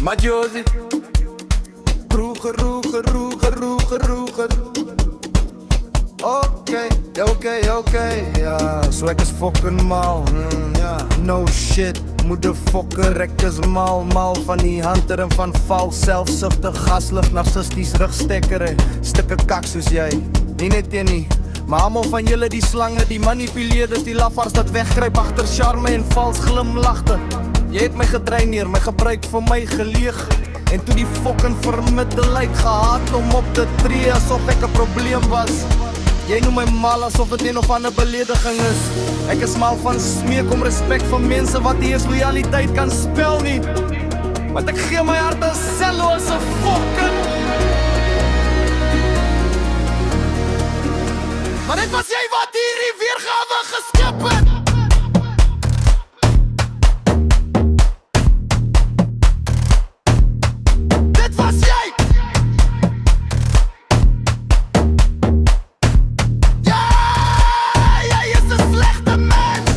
Majosi Roeger Oké, ja, swag is fucking mal, ja. No shit, moeder fokker, rek is mal van die hunter en van val, selfsugtig, gaslig, narcistisch, rugstekker, stukke kak soos jy, nie net een nie. Maar allemaal van julle die slange, die manipuleerders, die lafaards dat weggryp achter charme en vals glimlachte. Jy het my gedreineer, my gebruik vir my geleeg. En toe die fucking vermiddelheid gehaat om op te tree asof ek 'n probleem was. Jy noem my mal asof dit een of ander belediging is. Ek is mal van smeek om respek vir mense wat nie eens loyaliteit kan spel nie. Want ek gee my hart aan cello as 'n fucking. Maar dit was jy wat hierdie weergawe geskep het. Dit was jy. Ja, jy is 'n slegte mens.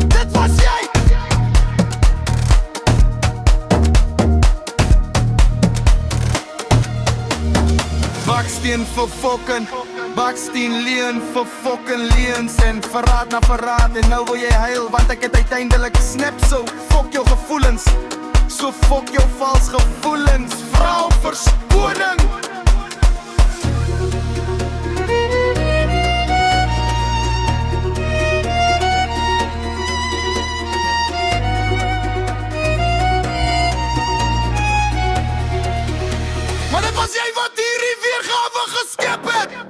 Dit was jy. Baksteen vir fokken, baksteen leen vir fokken leens en verraad na verraad en nou wil jy huil want ek het uiteindelik snap so fok jou gevoelens, so fok jou vals gevoelens, vra om verskoning. Maar dit was jy wat hierdie weergawe geskep het.